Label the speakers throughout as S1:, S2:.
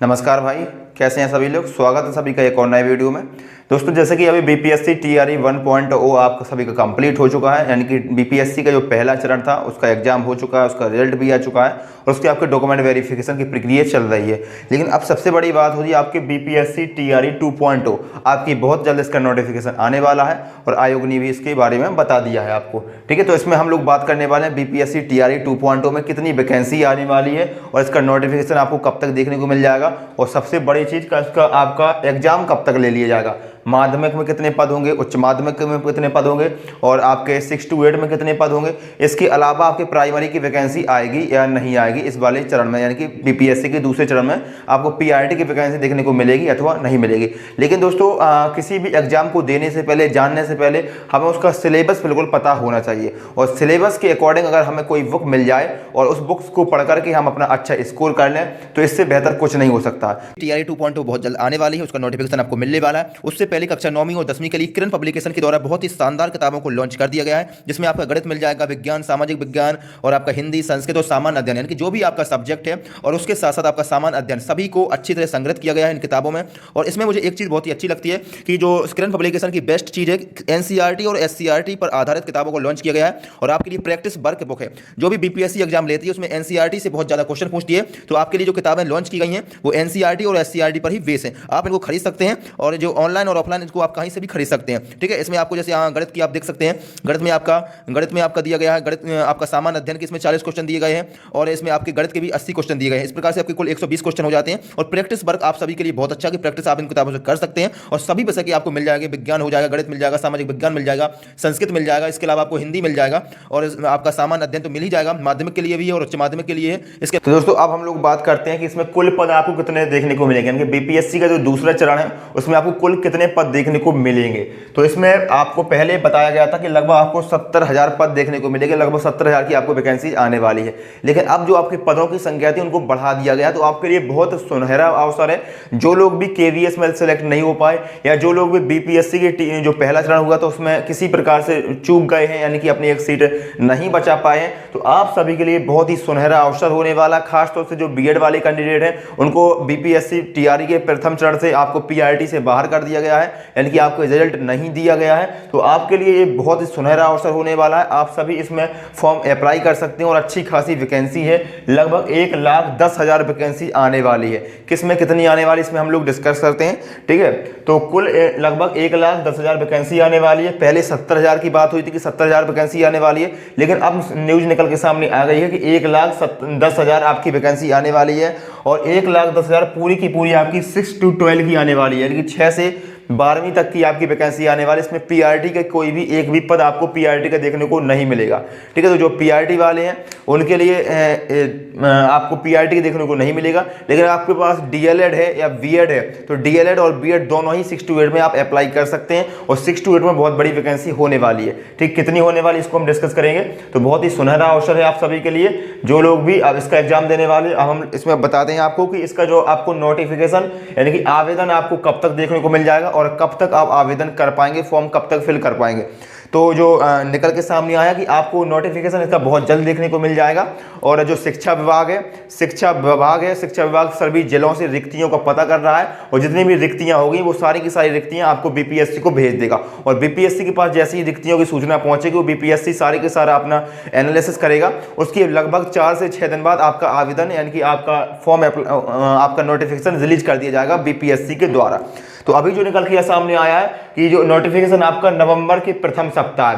S1: नमस्कार भाई, कैसे हैं सभी लोग। स्वागत है सभी का एक और नए वीडियो में। दोस्तों, जैसे कि अभी बीपीएससी टीआरई 1.0 आपका सभी का कंप्लीट हो चुका है, यानी कि बीपीएससी का जो पहला चरण था उसका एग्जाम हो चुका है, उसका रिजल्ट भी आ चुका है और उसके आपके डॉक्यूमेंट वेरिफिकेशन की प्रक्रिया चल रही है। लेकिन अब सबसे बड़ी बात होगी आपके बीपीएससी टीआरई 2.0 आपकी बहुत जल्द इसका नोटिफिकेशन आने वाला है और आयोग ने भी इसके बारे में बता दिया है आपको। ठीक है, तो इसमें हम लोग बात करने वाले हैं बीपीएससी टीआरई 2.0 में कितनी वैकेंसी आने वाली है और इसका नोटिफिकेशन आपको कब तक देखने को मिल जाएगा और सबसे बड़ी चीज़ का इसका आपका एग्जाम कब तक ले लिया जाएगा। माध्यमिक में कितने पद होंगे, उच्च माध्यमिक में कितने पद होंगे और आपके 6 to 8 में कितने पद होंगे। इसके अलावा आपके प्राइमरी की वैकेंसी आएगी या नहीं आएगी इस वाले चरण में, यानी कि बीपीएससी के दूसरे चरण में आपको पीआरटी की वैकेंसी देखने को मिलेगी अथवा नहीं मिलेगी। लेकिन दोस्तों किसी भी एग्जाम को देने से पहले, जानने से पहले हमें उसका सिलेबस बिल्कुल पता होना चाहिए और सिलेबस के अकॉर्डिंग अगर हमें कोई बुक मिल जाए और उस बुक्स को पढ़ करके हम अपना अच्छा स्कोर कर लें तो इससे बेहतर कुछ नहीं हो सकता। टीआरई 2.0 बहुत जल्द आने वाली है, उसका नोटिफिकेशन आपको मिलने वाला है। उससे पहले कक्षा 9वीं और 10वीं के लिए किरण पब्लिकेशन के द्वारा बहुत ही शानदार किताबों को लॉन्च कर दिया गया है, जिसमें आपका गणित मिल जाएगा, विज्ञान, सामाजिक विज्ञान और आपका हिंदी, संस्कृत और सामान्य अध्ययन, यानी कि जो भी आपका सब्जेक्ट है और उसके साथ साथ आपका सामान्य अध्ययन सभी को अच्छी तरह संग्रहित किया गया है इन किताबों में। और इसमें मुझे एक चीज़ बहुत ही अच्छी लगती है कि जो किरण पब्लिकेशन की बेस्ट चीज़ है, एनसीईआरटी और एससीईआरटी पर आधारित किताबों को लॉन्च किया गया है और आपके लिए प्रैक्टिस वर्क बुक है। जो भी बीपीएससी एग्जाम लेती है उसमें एनसीईआरटी से बहुत ज़्यादा क्वेश्चन पूछती है, तो आपके लिए जो किताबें लॉन्च की गई हैं वो एनसीईआरटी और एससीईआरटी पर ही बेस है। आप इनको खरीद सकते हैं और जो ऑनलाइन और ऑफलाइन इसको आप कहीं से भी खरीद सकते हैं। ठीक है, इसमें आपको जैसे यहाँ गणित की आप देख सकते हैं, गणित में आपका दिया गया है, गणित आपका सामान्य अध्ययन के इसमें 40 क्वेश्चन दिए गए हैं और इसमें आपके गणित के भी 80 क्वेश्चन दिए गए हैं। इस प्रकार से आपके कुल 120 क्वेश्चन हो जाते हैं और प्रैक्टिस वर्क आप सभी के लिए बहुत अच्छा कि प्रैक्टिस आप इन किताबों से कर सकते हैं और सभी विषय की आपको मिल जाएगी। विज्ञान हो जाएगा, गणित मिल जाएगा, सामाजिक विज्ञान मिल जाएगा, संस्कृत मिल जाएगा, इसके अलावा आपको हिंदी मिल जाएगा और आपका सामान्य अध्ययन तो मिल ही जाएगा, माध्यमिक के लिए भी है और उच्च माध्यमिक के लिए है। इसके तो दोस्तों अब हम लोग बात करते हैं कि इसमें कुल पद आपको कितने देखने को मिलेंगे, यानी कि बीपीएससी का जो दूसरा चरण है उसमें आपको कुल कितने पद देखने को मिलेंगे। तो इसमें आपको पहले बताया गया था कि लगभग आपको 70,000 पद देखने को मिलेंगे, लगभग 70,000 की आपको वैकेंसी आने वाली है। लेकिन अब जो आपके पदों की संख्या थी उनको बढ़ा दिया गया, तो आपके लिए बहुत सुनहरा अवसर है। जो लोग भी केवीएस में सेलेक्ट नहीं हो पाए या जो लोग भी बीपीएससी के जो पहला चरण हुआ तो उसमें किसी प्रकार से चूक गए हैं, यानी कि अपनी एक सीट नहीं बचा पाए हैं, तो आप सभी के लिए बहुत ही सुनहरा अवसर होने वाला। खासतौर से जो बीएड वाले कैंडिडेट हैं उनको बीपीएससी टीआरई के प्रथम चरण से आपको पीआरटी से बाहर कर दिया गया है, यानी कि आपको रिजल्ट नहीं दिया गया है। तो आपके लिए ये बहुत ही सुनहरा अवसर होने वाला है। आप सभी इसमें फॉर्म अप्लाई कर सकते हैं और अच्छी खासी वैकेंसी है, लगभग 1,10,000 वैकेंसी आने वाली है। किसमें कितनी आने वाली इसमें हम लोग डिस्कस करते हैं। ठीक है, तो कुल लगभग 1,10,000 वैकेंसी आने वाली है। पहले 70,000 की बात हुई थी कि 70,000 वैकेंसी आने वाली है, लेकिन अब न्यूज निकल के सामने आ गई है कि 1,10,000 आपकी वैकेंसी आने वाली है और 1,10,000 पूरी की पूरी आपकी 6 to 12 की आने वाली है, यानी कि 6 से 12वीं तक की आपकी वैकेंसी आने वाली। इसमें पीआरटी का कोई भी एक भी पद आपको पीआरटी का देखने को नहीं मिलेगा। ठीक है, तो जो पीआरटी वाले हैं उनके लिए आपको पीआरटी देखने को नहीं मिलेगा, लेकिन आपके पास डीएलएड है या बीएड है तो डीएलएड और बीएड दोनों ही 6 to 8 में आप अप्लाई कर सकते हैं और 6 to 8 में बहुत बड़ी वैकेंसी होने वाली है। ठीक, कितनी होने वाली इसको हम डिस्कस करेंगे। तो बहुत ही सुनहरा अवसर है आप सभी के लिए जो लोग भी अब इसका एग्जाम देने वाले। अब हम इसमें बताते हैं आपको कि इसका जो आपको नोटिफिकेशन यानी कि आवेदन आपको कब तक देखने को मिल जाएगा और कब तक आप आवेदन कर पाएंगे, फॉर्म कब तक फिल कर पाएंगे। तो जो निकल के सामने आया कि आपको नोटिफिकेशन इसका बहुत जल्द देखने को मिल जाएगा और जो शिक्षा विभाग सभी जिलों से रिक्तियों का पता कर रहा है और जितनी भी रिक्तियां होगी वो सारी की सारी रिक्तियां आपको बीपीएससी को भेज देगा और बीपीएससी के पास जैसी ही रिक्तियों की सूचना पहुंचेगी वो बीपीएससी सारी के सारा अपना एनालिसिस करेगा। उसके लगभग 4 से 6 दिन बाद आपका आवेदन यानी कि आपका फॉर्म आपका नोटिफिकेशन रिलीज कर दिया जाएगा बीपीएससी के द्वारा। तो अभी जो निकल के सामने आया है कि जो नोटिफिकेशन आपका नवंबर के प्रथम सप्ताह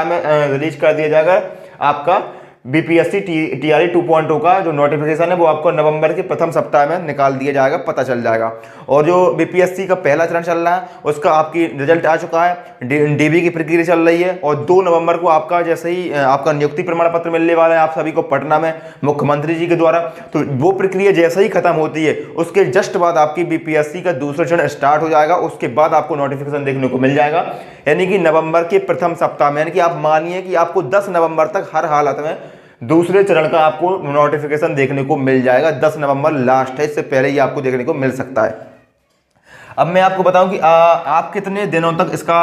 S1: में रिलीज कर दिया जाएगा। आपका बीपीएससी टीआरई 2.0 का जो नोटिफिकेशन है वो आपको नवंबर के प्रथम सप्ताह में निकाल दिया जाएगा, पता चल जाएगा। और जो बीपीएससी का पहला चरण चल रहा है उसका आपकी रिजल्ट आ चुका है, डीबी की प्रक्रिया चल रही है और 2 नवंबर को आपका जैसे ही आपका नियुक्ति प्रमाण पत्र मिलने वाला है आप सभी को पटना में मुख्यमंत्री जी के द्वारा। तो वो प्रक्रिया जैसे ही खत्म होती है उसके जस्ट बाद आपकी बीपीएससी का दूसरा चरण स्टार्ट हो जाएगा। उसके बाद आपको नोटिफिकेशन देखने को मिल जाएगा, यानी कि नवंबर के प्रथम सप्ताह में, यानी कि आप मानिए कि आपको 10 नवंबर तक हर हालत में दूसरे चरण का आपको नोटिफिकेशन देखने को मिल जाएगा। 10 नवंबर लास्ट है, इससे पहले ही आपको देखने को मिल सकता है। अब मैं आपको बताऊं कि आप कितने दिनों तक इसका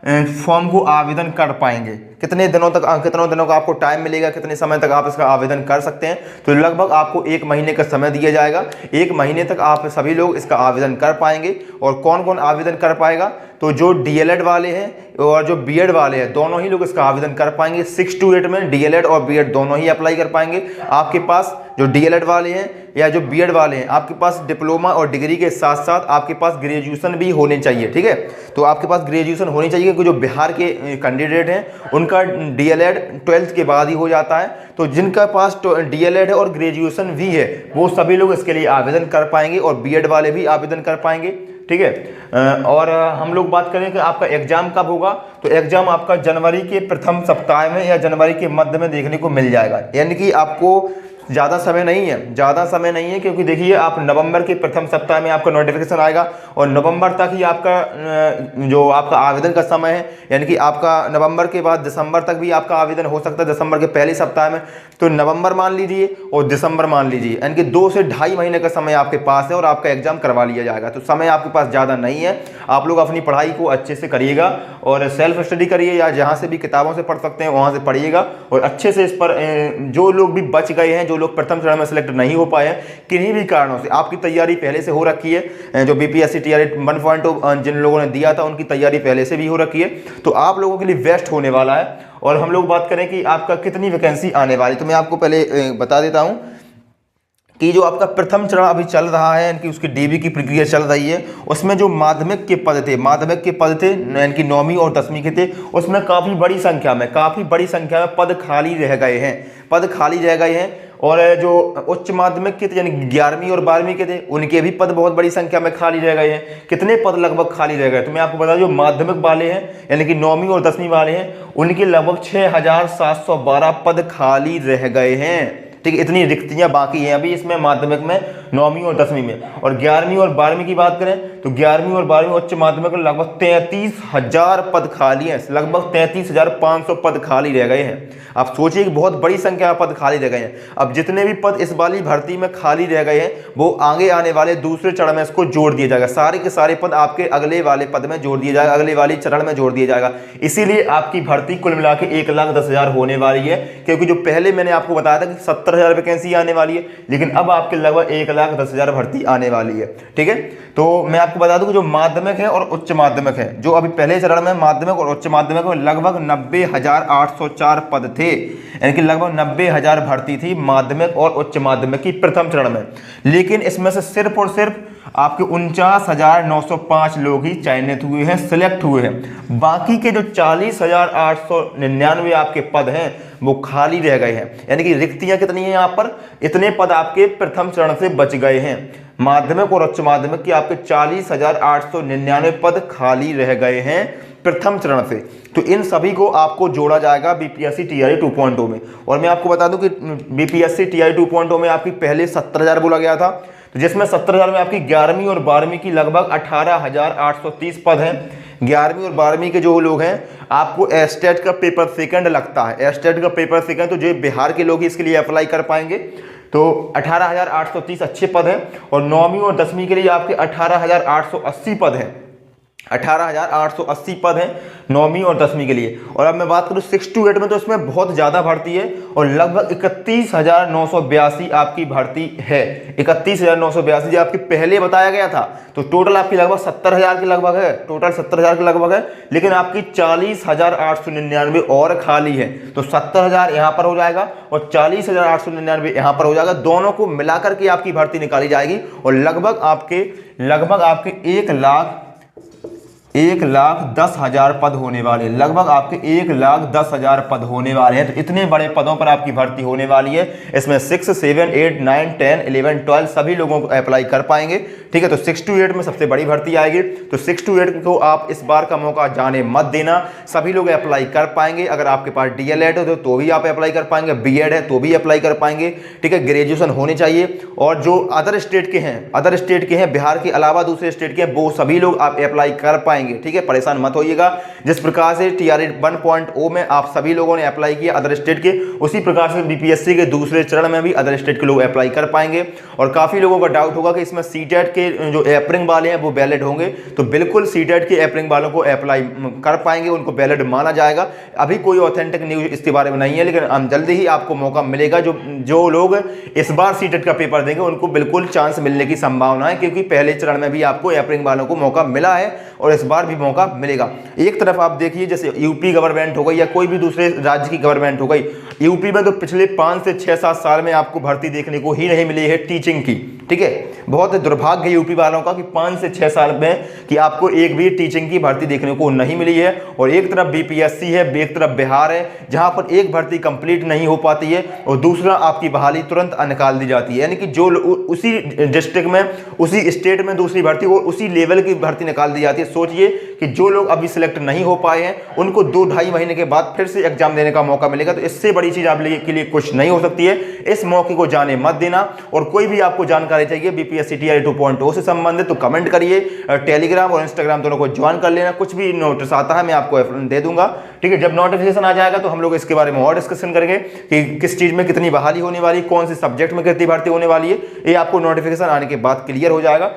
S1: फॉर्म को आवेदन कर पाएंगे। कितने दिनों का आपको टाइम मिलेगा, कितने समय तक आप इसका आवेदन कर सकते हैं? तो लगभग आपको 1 महीने का समय दिया जाएगा। 1 महीने तक आप सभी लोग इसका आवेदन कर पाएंगे। और कौन कौन आवेदन कर पाएगा? तो जो डीएलएड वाले हैं और जो बीएड वाले हैं, दोनों ही लोग इसका आवेदन कर पाएंगे। 6 to 8 में डीएलएड और बीएड दोनों ही अप्लाई कर पाएंगे। आपके पास जो डीएलएड वाले हैं या जो बीएड वाले हैं, आपके पास डिप्लोमा और डिग्री के साथ साथ आपके पास ग्रेजुएशन भी होने चाहिए। ठीक है, तो आपके पास ग्रेजुएशन होनी चाहिए, क्योंकि जो बिहार के कैंडिडेट हैं उनका डीएलएड 12th के बाद ही हो जाता है। तो जिनका पास डीएलएड है और ग्रेजुएशन भी है, वो सभी लोग इसके लिए आवेदन कर पाएंगे और बीएड वाले भी आवेदन कर पाएंगे। ठीक है, और हम लोग बात करें कि आपका एग्जाम कब होगा, तो एग्जाम आपका जनवरी के प्रथम सप्ताह में या जनवरी के मध्य में देखने को मिल जाएगा। यानी कि आपको ज़्यादा समय नहीं है, क्योंकि देखिए आप नवंबर के प्रथम सप्ताह में आपका नोटिफिकेशन आएगा और नवंबर तक ही आपका जो आपका आवेदन का समय है, यानी कि आपका नवंबर के बाद दिसंबर तक भी आपका आवेदन हो सकता है, दिसंबर के पहले सप्ताह में। तो नवंबर मान लीजिए और दिसंबर मान लीजिए, यानी कि 2 से ढाई महीने का समय आपके पास है और आपका एग्जाम करवा लिया जाएगा। तो समय आपके पास ज़्यादा नहीं है। आप लोग अपनी पढ़ाई को अच्छे से करिएगा और सेल्फ स्टडी करिए, या जहाँ से भी किताबों से पढ़ सकते हैं वहाँ से पढ़िएगा और अच्छे से इस पर जो लोग भी बच गए हैं, जो लोग प्रथम चरण में सिलेक्ट नहीं हो पाए हैं किन्हीं भी कारणों से, आपकी तैयारी पहले से हो रखी है। जो बीपीएससी टीआरई 1.0 जिन लोगों ने दिया था उनकी तैयारी पहले से भी हो रखी है, तो आप लोगों के लिए बेस्ट होने वाला है। और हम लोग बात करें कि आपका कितनी वैकेंसी आने वाली, तो मैं आपको पहले बता देता हूं कि जो आपका प्रथम चरण अभी चल रहा है, यानी कि उसकी डीबी की प्रक्रिया चल रही है, उसमें जो माध्यमिक के पद थे यानी कि 9वीं और 10वीं के थे, उसमें काफ़ी बड़ी संख्या में पद खाली रह गए हैं। और जो उच्च माध्यमिक के थे यानी 11वीं और 12वीं के थे, उनके भी पद बहुत बड़ी संख्या में खाली रह गए हैं। कितने पद लगभग खाली रह गए, तो मैं आपको बता दूं, जो माध्यमिक वाले हैं यानी कि 9वीं और 10वीं वाले हैं, उनके लगभग 6712 पद खाली रह गए हैं। ठीक है, इतनी रिक्तियां बाकी हैं अभी इसमें माध्यमिक में, 9वीं और 10वीं में। और 11वीं और 12वीं की बात करें तो 11वीं और 12वीं उच्च माध्यमिक में लगभग 33,000 पद खाली हैं, लगभग 33,500 पद खाली रह गए हैं। आप सोचिए कि बहुत बड़ी संख्या में पद खाली रह गए हैं। अब जितने भी पद इस वाली भर्ती में खाली रह गए हैं, वो आगे आने वाले दूसरे चरण में इसको जोड़ दिया जाएगा। सारे के सारे पद आपके अगले वाले पद में जोड़ दिया जाएगा, अगले वाली चरण में जोड़ दिया जाएगा। इसीलिए आपकी भर्ती कुल मिला के 1,10,000 होने वाली है, क्योंकि जो पहले मैंने आपको बताया था कि 70,000 वैकेंसी आने वाली है, लेकिन अब आपके लगभग 1,10,000 भर्ती आने वाली है। ठीक है, तो मैं आपको बता दूं कि जो माध्यमिक है और उच्च माध्यमिक है, जो अभी पहले चरण में माध्यमिक और उच्च माध्यमिक में लगभग 90,804 पद थे, यानी कि लगभग 90,000 भर्ती थी माध्यमिक और उच्च माध्यमिक की प्रथम चरण में। लेकिन इसमें से सिर्फ और सिर्फ आपके 49,905 लोग ही चयनित हुए हैं, सिलेक्ट हुए हैं। बाकी के जो 40,899 आपके पद हैं वो खाली रह गए हैं, यानी कि रिक्तियां कितनी हैं यहाँ पर, इतने पद आपके प्रथम चरण से बच गए हैं। माध्यमिक और उच्च माध्यमिक की आपके 40,899 पद खाली रह गए हैं प्रथम चरण से। तो इन सभी को आपको जोड़ा जाएगा बीपीएससी टीआरई 2.0 में। और मैं आपको बता दूं कि बीपीएससी टीआरई 2.0 में आपकी पहले 70,000 बोला गया था, तो जिसमें 70,000 में आपकी 11वीं और 12वीं की लगभग 18,830 पद हैं। 11वीं और 12वीं के जो लोग हैं, आपको एस्टेट का पेपर सेकंड लगता है, एस्टेट का पेपर सेकंड, तो जो बिहार के लोग ही इसके लिए अप्लाई कर पाएंगे। तो 18,830 अच्छे पद हैं। और 9वीं और 10वीं के लिए आपके 18,880 पद हैं, 18,880 पद हैं 9वीं और 10वीं के लिए। और अब मैं बात करूं 6 to 8 में, तो इसमें बहुत ज़्यादा भर्ती है और लगभग 31,982 आपकी भर्ती है। 31,982 जो आपकी पहले बताया गया था, तो टोटल आपकी लगभग 70,000 के लगभग है, टोटल 70,000 के लगभग है। लेकिन आपकी 40,899 और खाली है, तो 70,000 यहाँ पर हो जाएगा और 40,899 यहाँ पर हो जाएगा। दोनों को मिलाकर के आपकी भर्ती निकाली जाएगी और लगभग आपके 1,10,000 पद होने वाले, लगभग आपके 1,10,000 पद होने वाले हैं। तो इतने बड़े पदों पर आपकी भर्ती होने वाली है। इसमें 6, 7, 8, 9, 10, 11, 12 सभी लोगों को अप्लाई कर पाएंगे। ठीक है, तो 6 to 8 में सबसे बड़ी भर्ती आएगी। तो 6 to 8 को आप इस बार का मौका जाने मत देना, सभी लोग अप्लाई कर पाएंगे। अगर आपके पास डीएलएड हो तो भी आप अप्लाई कर पाएंगे, बीएड है तो भी अप्लाई कर पाएंगे। ठीक है, ग्रेजुएशन होनी चाहिए। और जो अदर स्टेट के हैं, बिहार के अलावा दूसरे स्टेट के हैं, वो सभी लोग आप अप्लाई कर पाएंगे। पाएंगे। ठीक है, परेशान मत होइएगा। जिस प्रकार से TRE 1.0 में आप सभी लोगों ने अप्लाई किया अदर स्टेट के, उसी प्रकार से BPSC के दूसरे चरण में भी अदर स्टेट के लोग अप्लाई कर पाएंगे। और काफ़ी लोगों का डाउट होगा कि इसमें CTET के जो एपरिंग वाले हैं वो वैलिड होंगे, तो बिल्कुल CTET के एपरिंग वालों को अप्लाई कर पाएंगे, उनको वैलिड माना जाएगा। अभी कोई ऑथेंटिक न्यूज़ इसके बारे में नहीं है, लेकिन जल्दी ही आपको मौका मिलेगा। जो लोग इस बार CTET का पेपर देंगे उनको बिल्कुल चांस मिलने की संभावना है, क्योंकि पहले चरण में भी आपको एपरिंग वालों को मौका मिला है और इस बार भी मौका मिलेगा। एक तरफ आप देखिए, जैसे यूपी गवर्नमेंट हो गई या कोई भी दूसरे राज्य की गवर्नमेंट हो गई, यूपी में तो पिछले 5 से 6-7 साल में आपको भर्ती देखने को ही नहीं मिली है टीचिंग की। ठीक है, बहुत दुर्भाग्य यूपी वालों का कि 5 से 6 साल में कि आपको एक भी टीचिंग की भर्ती देखने को नहीं मिली है। और एक तरफ BPSC है, एक तरफ बिहार है, जहां पर एक भर्ती कंप्लीट नहीं हो पाती है और दूसरा आपकी बहाली तुरंत निकाल दी जाती है। यानी कि जो उसी डिस्ट्रिक्ट में, उसी स्टेट में दूसरी भर्ती और उसी लेवल की भर्ती निकाल दी जाती है। सोचिए कि जो लोग अभी सिलेक्ट नहीं हो पाए हैं उनको 2-2.5 महीने के बाद फिर से एग्जाम देने का मौका मिलेगा। तो इससे बड़ी चीज आप के लिए कुछ नहीं हो सकती है। इस मौके को जाने मत देना। और कोई भी आपको जानकारी चाहिए BPSC TRE 2.0 से संबंधित तो कमेंट करिए। टेलीग्राम और इंस्टाग्राम दोनों को ज्वाइन कर लेना। कुछ भी नोटिस आता है मैं आपको दे दूंगा। ठीक है, जब नोटिफिकेशन आ जाएगा तो हम लोग इसके बारे में और डिस्कशन करेंगे कि किस चीज में कितनी बहाली होने वाली, कौन से सब्जेक्ट में कितनी भर्ती होने वाली है, ये आपको नोटिफिकेशन आने के बाद क्लियर हो जाएगा।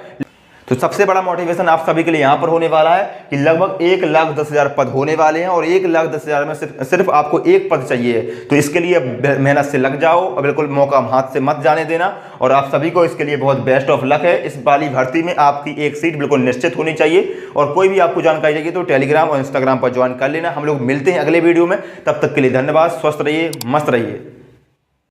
S1: तो सबसे बड़ा मोटिवेशन आप सभी के लिए यहाँ पर होने वाला है कि लगभग 1,10,000 पद होने वाले हैं और 1,10,000 में सिर्फ आपको एक पद चाहिए। तो इसके लिए मेहनत से लग जाओ और बिल्कुल मौका हाथ से मत जाने देना। और आप सभी को इसके लिए बहुत बेस्ट ऑफ लक है। इस वाली भर्ती में आपकी एक सीट बिल्कुल निश्चित होनी चाहिए। और कोई भी आपको जानकारी चाहिए तो टेलीग्राम और इंस्टाग्राम पर ज्वाइन कर लेना। हम लोग मिलते हैं अगले वीडियो में, तब तक के लिए धन्यवाद। स्वस्थ रहिए, मस्त रहिए।